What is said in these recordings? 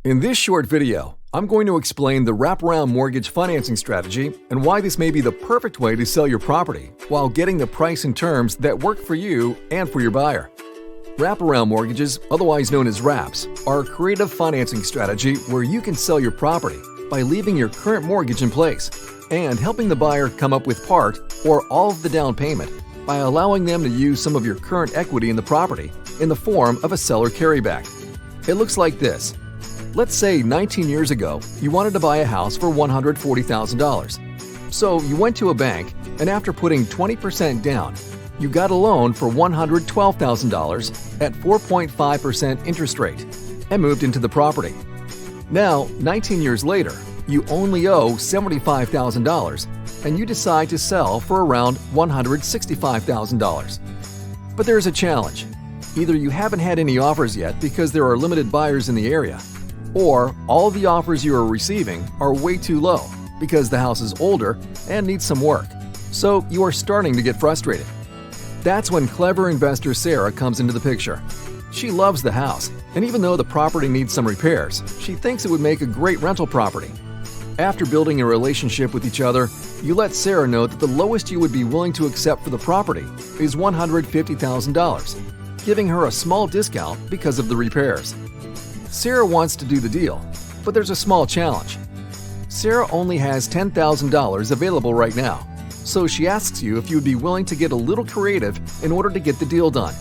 In this short video, I'm going to explain the wraparound mortgage financing strategy and why this may be the perfect way to sell your property while getting the price and terms that work for you and for your buyer. Wraparound mortgages, otherwise known as wraps, are a creative financing strategy where you can sell your property by leaving your current mortgage in place and helping the buyer come up with part or all of the down payment by allowing them to use some of your current equity in the property in the form of a seller carryback. It looks like this. Let's say 19 years ago, you wanted to buy a house for $140,000. So you went to a bank, and after putting 20% down, you got a loan for $112,000 at 4.5% interest rate and moved into the property. Now, 19 years later, you only owe $75,000 and you decide to sell for around $165,000. But there's a challenge. Either you haven't had any offers yet because there are limited buyers in the area, or all of the offers you are receiving are way too low because the house is older and needs some work, so you are starting to get frustrated. That's when clever investor Sarah comes into the picture. She loves the house, and even though the property needs some repairs, she thinks it would make a great rental property. After building a relationship with each other, you let Sarah know that the lowest you would be willing to accept for the property is $150,000, giving her a small discount because of the repairs. Sarah wants to do the deal, but there's a small challenge. Sarah only has $10,000 available right now, so she asks you if you would be willing to get a little creative in order to get the deal done.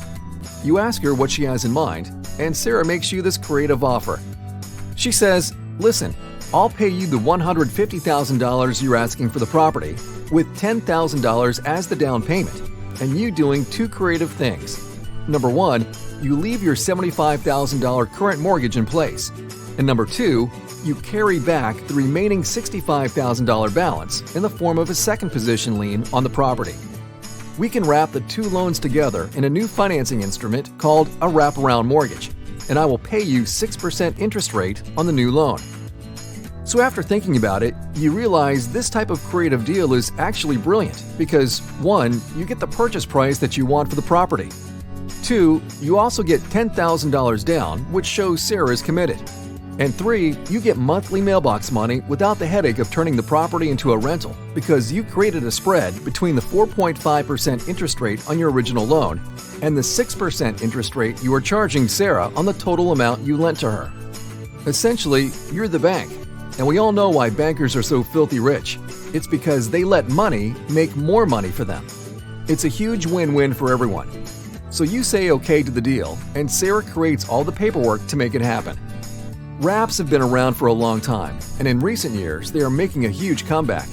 You ask her what she has in mind, and Sarah makes you this creative offer. She says, "Listen, I'll pay you the $150,000 you're asking for the property, with $10,000 as the down payment, and you doing two creative things. Number one, you leave your $75,000 current mortgage in place. And number two, you carry back the remaining $65,000 balance in the form of a second position lien on the property. We can wrap the two loans together in a new financing instrument called a wraparound mortgage, and I will pay you 6% interest rate on the new loan." So after thinking about it, you realize this type of creative deal is actually brilliant because 1. You get the purchase price that you want for the property. 2. You also get $10,000 down, which shows Sarah is committed. And 3. You get monthly mailbox money without the headache of turning the property into a rental because you created a spread between the 4.5% interest rate on your original loan and the 6% interest rate you are charging Sarah on the total amount you lent to her. Essentially, you're the bank. And we all know why bankers are so filthy rich. It's because they let money make more money for them. It's a huge win-win for everyone. So you say okay to the deal, and Sarah creates all the paperwork to make it happen. Wraps have been around for a long time, and in recent years, they are making a huge comeback.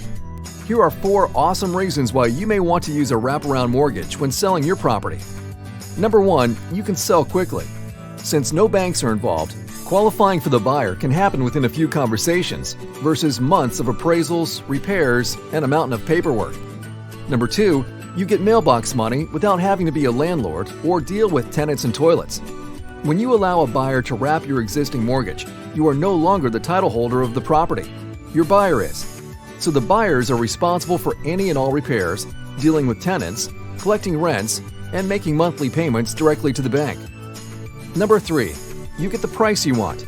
Here are 4 awesome reasons why you may want to use a wraparound mortgage when selling your property. Number 1, you can sell quickly. Since no banks are involved, qualifying for the buyer can happen within a few conversations versus months of appraisals, repairs, and a mountain of paperwork. Number 2, you get mailbox money without having to be a landlord or deal with tenants and toilets. When you allow a buyer to wrap your existing mortgage, you are no longer the title holder of the property. Your buyer is. So the buyers are responsible for any and all repairs, dealing with tenants, collecting rents, and making monthly payments directly to the bank. Number 3, you get the price you want.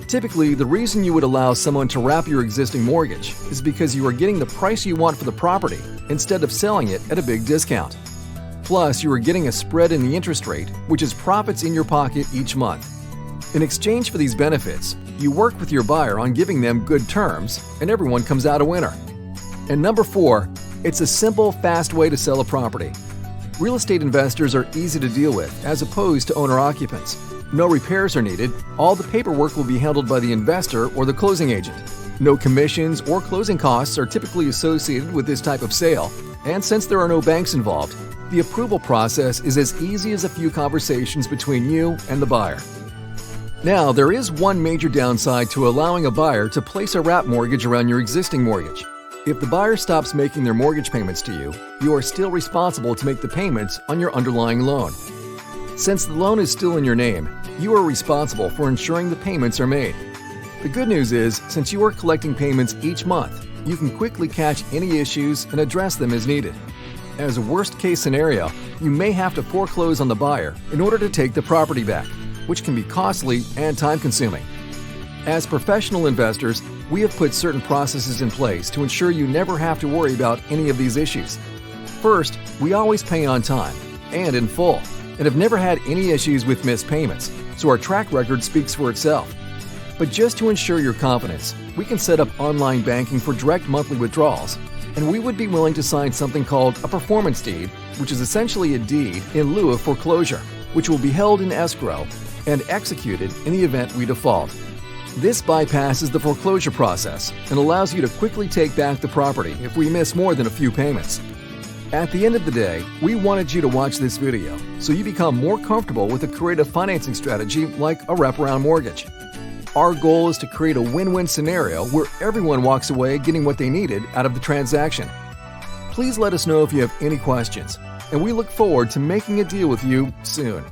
Typically, the reason you would allow someone to wrap your existing mortgage is because you are getting the price you want for the property instead of selling it at a big discount. Plus, you are getting a spread in the interest rate, which is profits in your pocket each month. In exchange for these benefits, you work with your buyer on giving them good terms, and everyone comes out a winner. And number 4, it's a simple, fast way to sell a property. Real estate investors are easy to deal with as opposed to owner-occupants. No repairs are needed. All the paperwork will be handled by the investor or the closing agent. No commissions or closing costs are typically associated with this type of sale. And since there are no banks involved, the approval process is as easy as a few conversations between you and the buyer. Now, there is one major downside to allowing a buyer to place a wrap mortgage around your existing mortgage. If the buyer stops making their mortgage payments to you, you are still responsible to make the payments on your underlying loan. Since the loan is still in your name, you are responsible for ensuring the payments are made. The good news is, since you are collecting payments each month, you can quickly catch any issues and address them as needed. As a worst-case scenario, you may have to foreclose on the buyer in order to take the property back, which can be costly and time-consuming. As professional investors, we have put certain processes in place to ensure you never have to worry about any of these issues. First, we always pay on time and in full, and have never had any issues with missed payments, so our track record speaks for itself. But just to ensure your confidence, we can set up online banking for direct monthly withdrawals, and we would be willing to sign something called a performance deed, which is essentially a deed in lieu of foreclosure, which will be held in escrow and executed in the event we default. This bypasses the foreclosure process and allows you to quickly take back the property if we miss more than a few payments. At the end of the day, we wanted you to watch this video so you become more comfortable with a creative financing strategy like a wraparound mortgage. Our goal is to create a win-win scenario where everyone walks away getting what they needed out of the transaction. Please let us know if you have any questions, and we look forward to making a deal with you soon.